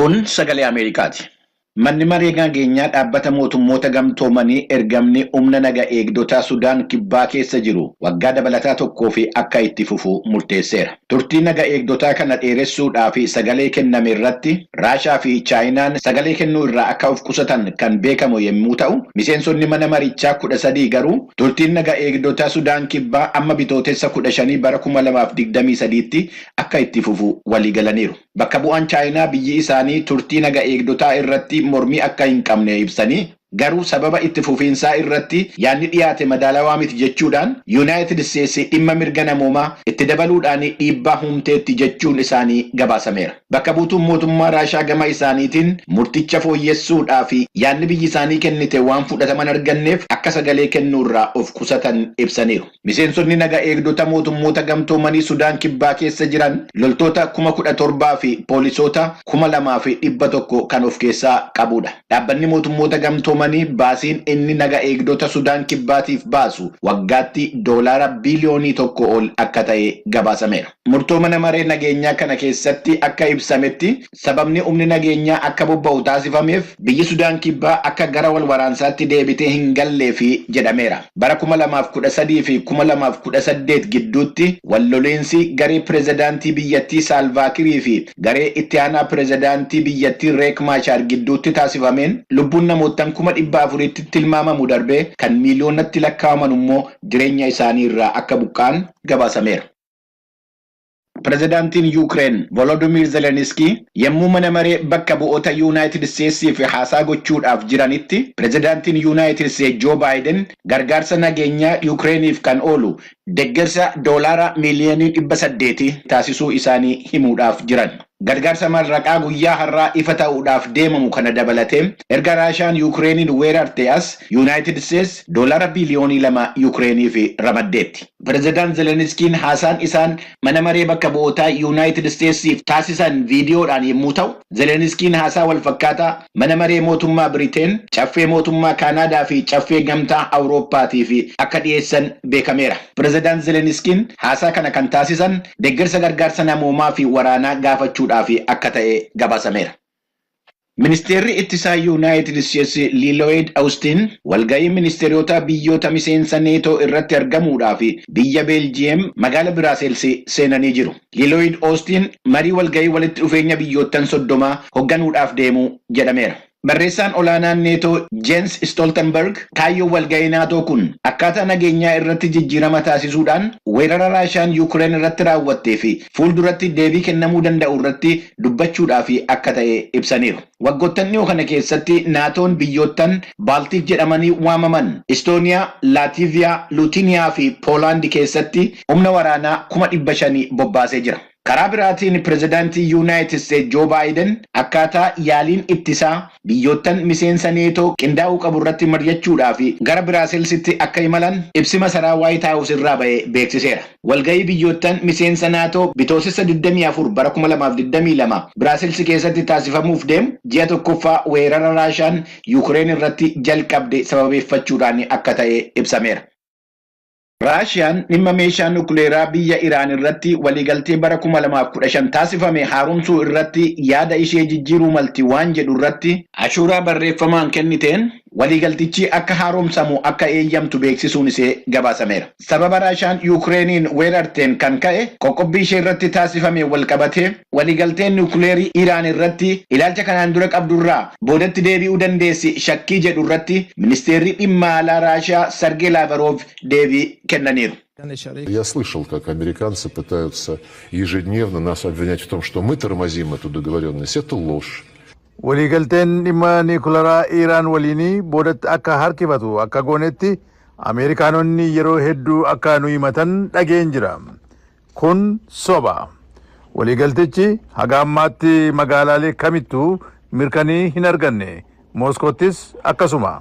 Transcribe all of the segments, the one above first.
Kun sagalee Ameerikaati. Manni maree nageenyaa dhaabbata mootummoota gamtoomanii ergamni humna naga eegdota Sudaan kibbaa keessa jiru waggaa dabalataa tokkoo fi akka itti fufu murteesseera. Turtii naga eegdotaa kana dheeressuudhaaf sagalee kenname irratti Raashaa fi Chaayinaan sagalee kennuu irraa akka of qusatan kan beekamu yommuu ta'u, miseensonni mana marichaa 13 garuu turtiin naga eegdota Sudaan kibbaa amma bitootessa 15 bara 2023tti akka itti fufu walii galaniiru. Bakka bu'aan Chaayinaa biyyi isaanii turtii naga eegdotaa irratti mormii akka hin qabne ibsanii garuu sababa itti fufiinsaa irratti yaadni dhiyaate madaalawaa miti jechuudhaan Yuunaayitid Isteetsi dhimma mirga namoomaa itti dabaluudhaan dhiibbaa humteetti jechuun isaanii gabaasameera. Bakka buutuun mootummaa Raashaa gama isaaniitiin murticha fooyyessuudhaa fi yaadni biyyi isaanii kennite waan fudhataman arganneef akka sagalee kennuurraa of qusatan ibsaniiru. Miseensonni naga eegdota mootummoota gamtoomanii Sudaan kibbaa keessa jiran loltoota 17,000 fi poolisoota 2,100 kan of keessaa qabudha. Dhaabbanni mootummoota gamtoomanii baasiin inni naga eegdota Sudaan kibbaatiif baasu waggaatti doolaara biliyoonii 1 ol akka ta'e gabaasameera. Murtoo mana maree nageenyaa kana keessatti akka ibsametti sababni humni nageenyaa akka bobba'u taasifameef biyyi Sudaan kibbaa akka gara wal waraansaatti deebitee hin galleef jedhameera. Bara 2013 fi 2018 gidduutti walloleensi garee pirezidaantii biyyattii Saalvaakirii fi garee itti aanaa pirezidaantii biyyattii Reek Maachar gidduutti taasifameen lubbuun namootaan 400,000tti tilmaamamu darbee kan miiliyoonatti lakkaa'aman immoo jireenya isaanii irraa akka buqqa'an gabaasameera. Pirezidaantiin Yuukireen Volodimiir Zelenskii yommuu mana maree bakka bu'oota Yuunaayitid Isteetsiif haasaa gochuudhaaf jiranitti pirezidaantiin Yuunaayitid Isteetsi Joo Baayiden gargaarsa nageenyaa Yuukireeniif kan oolu deeggarsa doolaara miliyoonii 800 taasisuu isaanii himuudhaaf jiran. Gargaarsa maallaqaa guyyaa har'aa ifa ta'uudhaaf deemamu kana dabalatee erga Raashaan Yuukireeniin weerarte as Yuunaayitid Isteetsi doolaara biliyoonii 2 Yuukireeniif ramaddeetti. Pirezidaant Zelenskiin haasaan isaan mana maree bakka bu'ootaa Yuunaayitid Isteetsiif taasisan viidiyoodhaan yommuu ta'u, Zelenskiin haasaa wal fakkaataa mana maree mootummaa Biriteen, caffee mootummaa Kaanaadaa fi caffee gamtaa Awurooppaatiif akka dhiyeessan beekameera. Pirezidaant Zelenskiin haasaa kana kan taasisan deeggarsa gargaarsa namoomaa fi waraanaa gaafachuu akka ta'e gabaasameera. Ministeerri ittisaa Yuunaayitid Isteetsi Lloyd Austin walga'ii ministeerota biyyoota miseensa neetoo irratti argamuudhaaf biyya Beeljiyeem magaalaa Biraaseels seenanii jiru. Lloyd Austin marii walga'ii walitti dhufeenya biyyoottan 30 hoogganuudhaaf deemu jedhameera. Barreessaan olaanaan neetoo Jens Stoltenberg kaayyoo walga'ii naatoo kun akkaataa nageenyaa irratti jijjiirama taasisuudhaan weerara Raashaan Yuukireen irratti raawwattee fi fuulduratti deebii kennamuu danda'u irratti dubbachuudhaaf akka ta'e ibsaniiru. Waggoottan dhiyoo kana keessatti naatoon biyyoottan Baaltik jedhamanii waamaman Istooniyaa, Laatiiviyaa, Luutiniyaa fi Poolaand keessatti humna waraanaa 500,000 bobbaasee jira. Karaa biraatiin pirezidaantii Yuunaayitid Isteetsi Joo Baayiden akkaataa yaaliin ittisaa biyyoottan miseensa neetoo qindaa'uu qabu irratti mari'achuudhaaf gara Biraaselsitti akka imalan ibsi masaraa Waayit Haawus irraa ba'e beeksiseera. Walga'ii biyyoottan miseensa naatoo bitootessa 24 bara 2022 Biraaselsi keessatti taasifamuuf deemu ji'a tokkoffaa weerara Raashaan Yuukireen irratti jalqabde sababeeffachuudhaan akka ta'e ibsameera. Raashiyaan dhimma meeshaa nukleeraa biyya Iraan irratti waliigaltee bara 2015 taasifame haaromsuu irratti yaada ishee jijjiiruu malti waan jedhu irratti ashuuraa barreeffamaan kenniteen waliigaltichi akka haaromsamu akka eeyyamtu beeksisuun ishee gabaasameera. Sababa Raashaan Yuukireeniin weerarteen kan ka'e qoqqobbii ishee irratti taasifame walqabatee waliigalteen nukleerii Iraan irratti ilaalcha kanaan dura qabdurraa boodatti deebi'uu dandeessi shakkii jedhu irratti ministeerri dhimma alaa Raashiyaa Sergey Lavrov deebii kennaniiru. Я слышал, как американцы пытаются ежедневно нас обвинять в том, что мы тормозим эту договоренность. Это ложь. Waliigalteen dhimma niikuleeraa Iraan waliinii boodatti akka harkifatu akka goonetti Ameerikaanonni yeroo hedduu akka nu himatan dhageen jira. Kun soba. Waliigaltichi haga ammaatti magaalaalee kamittuu mirkanii hin arganne. Mooskoottis akkasuma.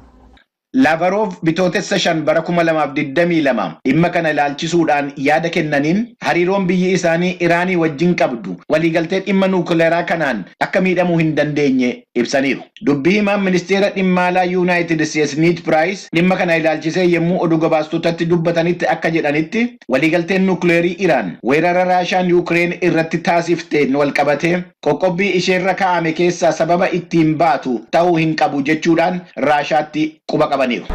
Laavaroof bitootessa 5 bara 2022 dhimma kana ilaalchisuudhaan yaada kennaniin hariiroon biyyi isaanii Iraanii wajjin qabdu waliigaltee dhimma nuukileeraa kanaan akka miidhamuu hin dandeenye ibsaniiru. Dubbii himaan ministeera dhimma alaa Yuunaayitid Isteetsi Niid Piraayis dhimma kana ilaalchisee yommuu oduu gabaastotatti dubbatanitti akka jedhanitti waliigalteen nuukileerii Iraan weerara Raashaan Yuukireen irratti taasifteen wal qabatee qoqqobbii isheerra kaa'ame keessaa sababa ittiin baatu ta'uu hin qabu jechuudhaan Raashaatti quba qabaniiru.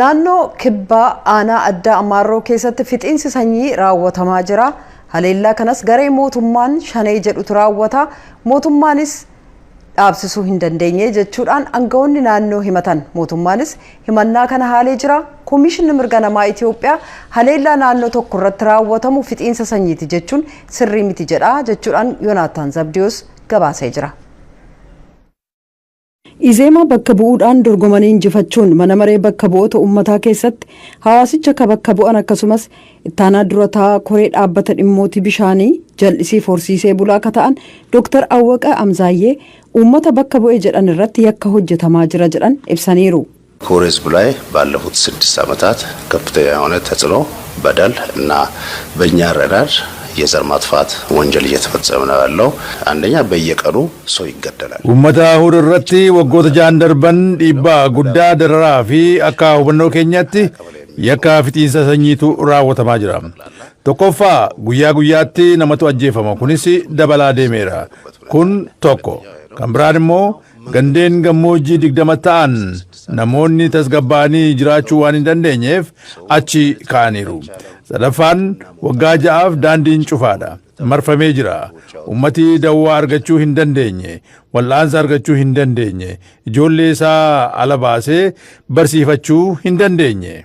Naannoo kibbaa aanaa addaa Amaarroo keessatti fixiinsi sanyii raawwatamaa jira. Haleellaa kanas garee mootummaan Shanee jedhutu raawwata. Mootummaanis dhaabsisuu hin dandeenye jechuudhaan aangawoonni naannoo himatan. Mootummaanis himannaa kana haalee jira. Komishinni mirga namaa Itoophiyaa haleellaa naannoo tokko irratti raawwatamu fixiinsa sanyiiti jechuun sirrii miti jedha jechuudhaan Yoonaataan Zabdiyoos gabaasee jira. Izeema bakka bu'uudhaan dorgomanii injifachuun mana maree bakka bu'oota uummataa keessatti hawaasicha ka bakka bu'an akkasumas ittaanaa durataa koree dhaabbata dhimmootii bishaanii jal'isii horsiisee bulaa ka ta'an Dr. Awwaqa Amzaayyee uummata bakka bu'ee jedhan irratti yakka hojjetamaa jira jedhan ibsaniiru. ኮር ህዝብ ላይ ባለፉት 6 ዓመታት ከፍተኛ የሆነ ተጽዕኖ በደል እና በእኛ አረዳድ የዘር ማጥፋት ወንጀል እየተፈጸመ ነው ያለው። አንደኛ በየቀኑ ሰው ይገደላል። ኡመታ ሁርረቲ ወጎተ ጃንደርበን ዲባ ጉዳ ደረራ ፊ አካ ሁበኖ ኬኛቲ የካ ፊጢንሰ ሰኝቱ ራወተማ ጅራ ቶኮፋ ጉያ ጉያቲ ነመቱ አጄፈማ ኩኒሲ ደበላ ዴሜራ ኩን ቶኮ ከምብራድሞ gandeen gammoojjii 20 ta'an namoonni tasgabbaanii jiraachuu waan hin dandeenyeef achi ka'aniiru. Sadaffaan waggaa 6 daandiin cufaadha. Marfamee jira. Ummati dawwaa argachuu hin dandeenye, wal'aansa argachuu hin dandeenye, ijoollee isaa ala baasee barsiifachuu hin dandeenye.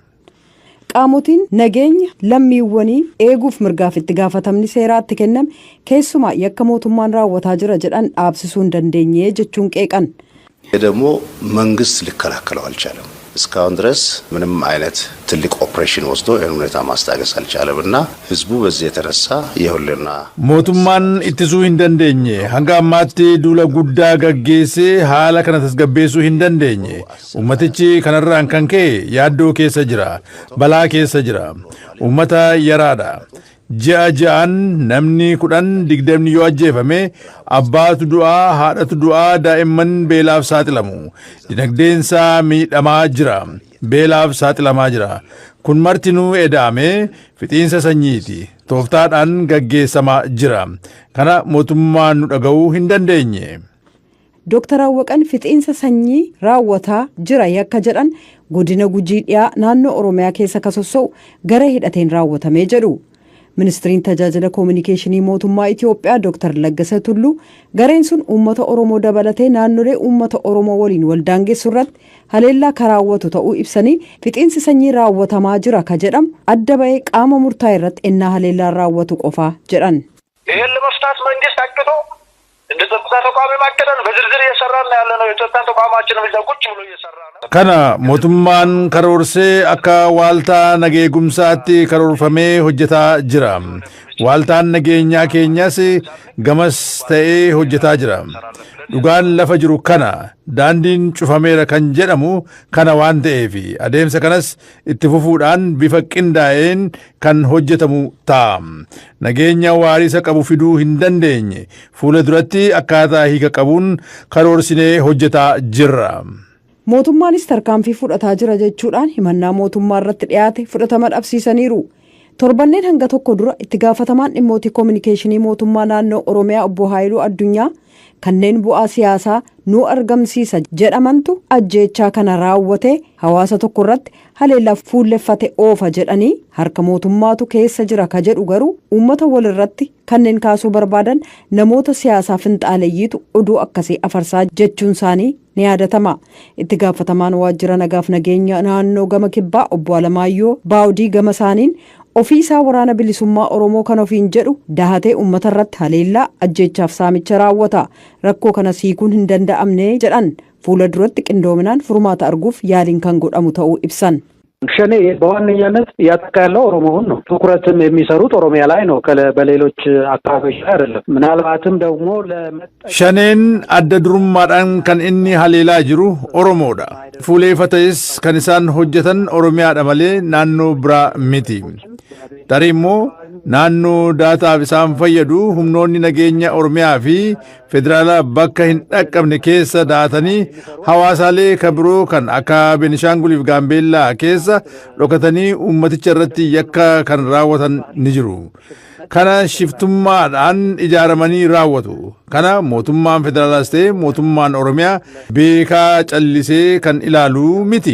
Qaamotiin nageenya lammiiwwanii eeguuf mirgaaf itti gaafatamni seeraatti kenname keessumaa yakka mootummaan raawwataa jira jedhan dhaabsisuu hin dandeenye jechuun qeeqan. ደግሞ መንግስት ሊከላከለው አልቻለም። እስካሁን ድረስ ምንም አይነት ትልቅ ኦፕሬሽን ወስዶ ይህን ሁኔታ ማስታገስ አልቻለምና ህዝቡ በዚህ የተነሳ የሁልና ሞቱማን ኢትሱ hin dandeenye hanga ammaatti duula guddaa gaggeessee haala kana tasgabbeessuu hin dandeenye. Ummatichi kanarraan kan ka'e yaaddoo keessa jira, balaa keessa jira. Ummata yaraadha. Ja'aan namni 10-20 yoo ajjeefame abbaatu du'aa, haadhatu du'aa, daa'imman beelaaf saaxilamu. Dinagdeensaa miidhamaa jira, beelaaf saaxilamaa jira. Kun martinuu edaamee fixiinsa sanyiiti. Tooftaadhaan gaggeessamaa jira. Kana mootummaan nu dhaga'uu hin dandeenye. Dr. Awwaqan fixiinsa sanyii raawwataa jira yakka jedhan godina Gujii dhiyaa naannoo Oromiyaa keessa kasossa'u gara hidhateen raawwatamee jedhu. Ministiriin tajaajila koominikeeshinii mootummaa Itoophiyaa Dr. Laggasa Tulluu gareen sun uummata Oromoo dabalatee naannolee uummata Oromoo waliin waldaangeessu irratti haleellaa karaawwatu ta'uu ibsanii fixiinsi sanyii raawwatamaa jira ka jedhamu adda ba'ee qaama murtaa'e irratti ennaa haleellaan raawwatu qofaa jedhan. ይህን ለመፍታት መንግስት አቅቶ እንደ ጸጥታ ተቋም ማቀደን በዝርዝር እየሰራን ያለነው የጸጥታ ተቋማችንም እዛ ቁጭ ብሎ እየሰራ ነው። Kana mootummaan karoorsee akka waaltaa nageegumsaatti karoorfamee hojjetaa jira. Waaltaan nageenyaa keenyas gamas ta'ee hojjetaa jira. Dhugaan lafa jiru kana daandiin cufameera kan jedhamu kana waan ta'eef adeemsa kanas itti fufuudhaan bifa qindaa'een kan hojjetamu ta'a. Nageenya waariisa qabu fiduu hin dandeenye fuula duratti akkaataa hiika qabuun karoorsinee hojjetaa jirra. Mootummaanis tarkaanfii fudhataa jira jechuudhaan himannaa mootummaa irratti dhiyaate fudhatama dhabsiisaniiru. Torbanneen hanga tokko dura itti gaafatamaan dhimmootii koominikeeshinii mootummaa naannoo Oromiyaa obbo Haayiluu Addunyaa kanneen bu'aa siyaasaa nu argamsiisa jedhamantu ajjeechaa kana raawwate hawaasa tokko irratti haleellaa fuulleffate oofa jedhanii harka mootummaatu keessa jira ka jedhu garuu uummata walirratti kanneen kaasuu barbaadan namoota siyaasaa finxaaleeyyiitu oduu akkasii afarsaa jechuun isaanii ni yaadatama. Itti gaafatamaan waajjira nagaaf nageenya naannoo gama kibbaa obbo Alamaayyoo Baawudii gama isaaniin ofii isaa waraana bilisummaa Oromoo kan ofiin jedhu dahatee uummata irratti haleellaa ajjeechaaf saamicha raawwata. Rakkoo kana hiikuun hin danda'amne jedhan fuula duratti qindoominaan furmaata arguuf yaaliin kan godhamu ta'uu ibsan. ሸኔ በዋነኛነት ያጠቃ ያለው ኦሮሞውን ነው። ትኩረትም የሚሰሩት ኦሮሚያ ላይ ነው፣ በሌሎች አካባቢዎች ላይ አይደለም። ምናልባትም ደግሞ ሸኔን አደድሩማዳን ከን እኒ ሀሌላ ጅሩ ኦሮሞዳ ፉሌፈተስ ከንሳን ሆጀተን ኦሮሚያዳ መሌ ናኖ ብራ ሚቲ ታሪሞ ናኖ ዳታ ቢሳን ፈየዱ ሁምኖኒ ነገኛ ኦሮሚያ ፊ ፌደራላ በካ ሂንጠቀምነ ኬሰ ዳተኒ ሐዋሳሌ ከብሮ ከን አካ ቤኒሻንጉሊፍ ጋምቤላ ኬሰ ዶከተኒ ኡመቲቸ ረቲ የካ ከን ራወተን ንጅሩ ከነ ሽፍቱማዳን ኢጃረመኒ ራወቱ ከነ ሞቱማን ፌደራላስቴ ሞቱማን ኦሮሚያ ቤካ ጨሊሴ ከን ኢላሉ ሚቲ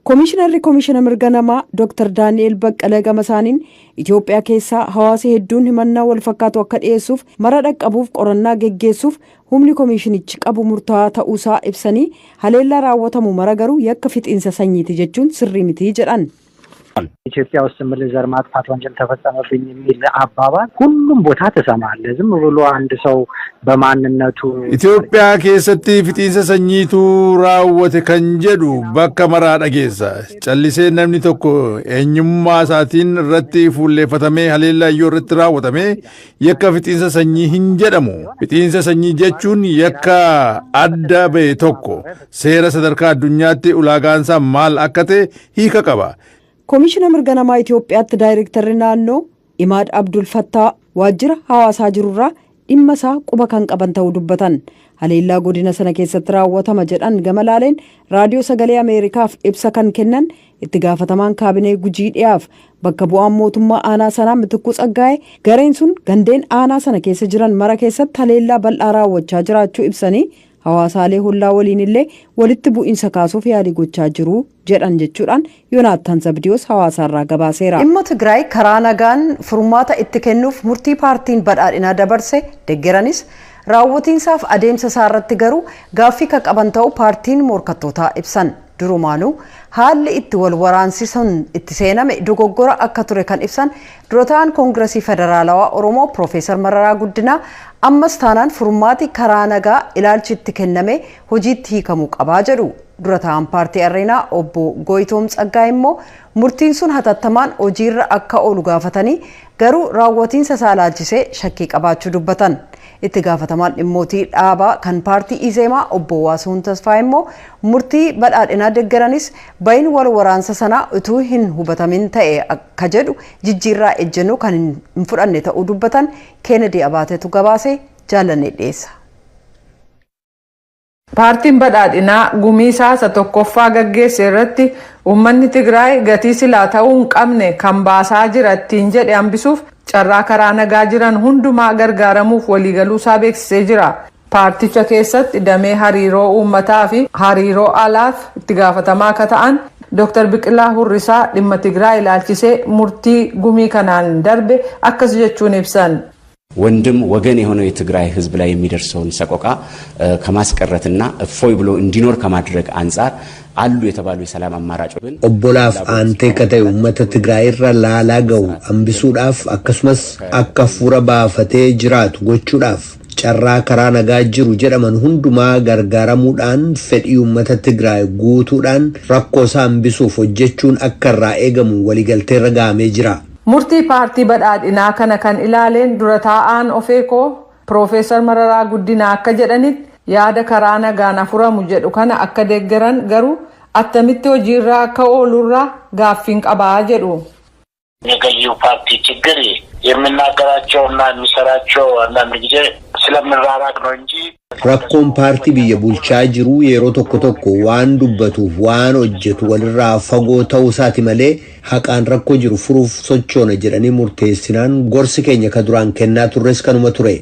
Komishinarri Komishina Mirga Namaa Dr. Daani'el Baqqalee Gamasaaniin Itoophiyaa keessaa hawaasa hedduun himannaa wal fakkaatu akka dhiyeessuuf mara dhaqqabuuf qorannaa geggeessuuf humni komishinichi qabu murtaa'aa ta'uusaa ibsanii haleellaa raawwatamu mara garuu yakka fixiinsa sanyiiti jechuun sirrii miti jedhan. ኢትዮጵያ ውስጥ ዘር ማጥፋት ወንጀል ተፈጸመብኝ የሚል አባባል ሁሉም ቦታ ተሰማለ። ዝም ብሎ አንድ ሰው በማንነቱ ኢትዮጵያ ኬሰቲ ፊጢንሰ ሰኚቱ ራወተ ከንጀዱ በከ መራ ዳጌሳ ጨሊሴ ነምኒ ቶኮ ኤኝማ ሳቲን ረቲ ፉሌፈተሜ ሀሌላ ዮርት ራወተሜ የከ ፊጢንሰ ሰኚ ሂንጀደሙ ፊጢንሰ ሰኚ ጀቹን የከ አዳ በ ቶኮ ሴረ ሰደርካ አዱኛቲ ኡላጋንሳ ማል አከቴ ሂከ ቀባ Komishina Mirga Namaa Itoophiyaatti Daayirektarri naannoo Imaad Abdul Fattaa waajjira hawaasaa jirurraa dhimma isaa quba kan qaban ta'uu dubbatan. Haleellaa godina sana keessatti raawwatama jedhan gama laaleen raadiyoo sagalee Ameerikaaf ibsa kan kennan itti gaafatamaan kaabinee Gujii dhiyaaf bakka bu'aan mootummaa aanaa sanaa Mitikkuu Tsaggaa'ee gareen sun gandeen aanaa sana keessa jiran mara keessatti haleellaa bal'aa raawwachaa jiraachuu ibsanii hawaasaalee hollaa waliin illee walitti bu'iinsa kaasuuf yaalii gochaa jiru jedhan jechuudhaan Yoonaattaan Zabdiyoos hawaasaarraa gabaaseera. Dhimma Tigraay karaa nagaan furmaata itti kennuuf murtii paartiin badhaadhinaa dabarse deggeranis raawwatiinsaaf adeemsa isaarratti garuu gaaffii kan qaban ta'uu paartiin morkattootaa ibsan. Durumaanuu haalli itti wal waraansisan itti seename dogoggora akka ture kan ibsan durataan koongiresii federaalawaa Oromoo Profeesar Mararaa Guddinaa ammas taanaan furmaati karaa nagaa ilaalchi itti kenname hojiitti hiikamuu qabaa jedhu. Durataan paartii Areenaa obbo Goyitoom Tsaggaa'ee immoo murtiin sun hatattamaan hojiirra akka oolu gaafatanii garuu raawwatiinsa isaa ilaalchisee shakkii qabaachuu dubbatan. Itti gaafatamaan dhimmootii dhaabaa kan paartii Izeemaa obbo Waasuun Tasfaa immoo murtii badhaadhinaa deggeranis bayin wal waraansa sanaa utuu hin hubatamin ta'e akka jedhu jijjiirraa ejjennoo kan hin fudhanne ta'uu dubbatan. Kennedy Abaatetu gabaasee jaalannee dhiyeessa. Paartiin badhaadhinaa gumii isaa tokkoffaa gaggeesse irratti uummanni Tigraay gatii silaa ta'uu hin qabne kan baasaa jira ittiin jedhe hambisuuf carraa karaa nagaa jiran hundumaa gargaaramuuf waliigaluu isaa beeksisee jira. Paarticha keessatti damee hariiroo uummataa fi hariiroo alaaf itti gaafatamaa akka ta'an Dr. Biqilaa Hurrisaa dhimma Tigraay ilaalchisee murtii gumii kanaan darbe akkas jechuun ibsan. ወንድም ወገን የሆነው የትግራይ ህዝብ ላይ የሚደርሰውን ሰቆቃ ከማስቀረትና እፎይ ብሎ እንዲኖር ከማድረግ አንፃር አሉ የተባሉ የሰላም አማራጮች ኦቦላፍ አንቴ ከተይ ኡመተ ትግራይ ላላገው አንብሱዳፍ አከስመስ አከፉረ ባፈቴ ጅራቱ ጎቹዳፍ ጨራ ከራ ነጋ ጅሩ ጀደመን ሁንዱማ ገርጋራሙዳን ፈዲ ኡመተ ትግራይ ጉቱዳን ረኮሳ አንብሱፍ ሆጀቹን አከራ ኤገሙ ወሊገልቴ ረጋሜ ጅራ Murtii paartii badhaadhinaa kana kan ilaaleen dura taa'aan ofeekoo Profeesar Mararaa Guddinaa akka jedhanitti yaada karaa nagaan furamu jedhu kana akka deeggaran garuu attamitti hojiirra akka oolurraa gaaffiin qabaa jedhu. የገዢው ፓርቲ ችግር የምናገራቸውና የሚሰራቸው አንዳንድ ጊዜ ስለምንራራቅ ነው እንጂ rakkoon paartii biyya bulchaa jiru yeroo tokko tokko waan dubbatuuf waan hojjetu walirraa fagoo ta'uu isaati malee haqaan rakkoo jiru furuuf sochoona jedhanii murteessinaan gorsi keenya ka duraan kennaa turres kanuma ture.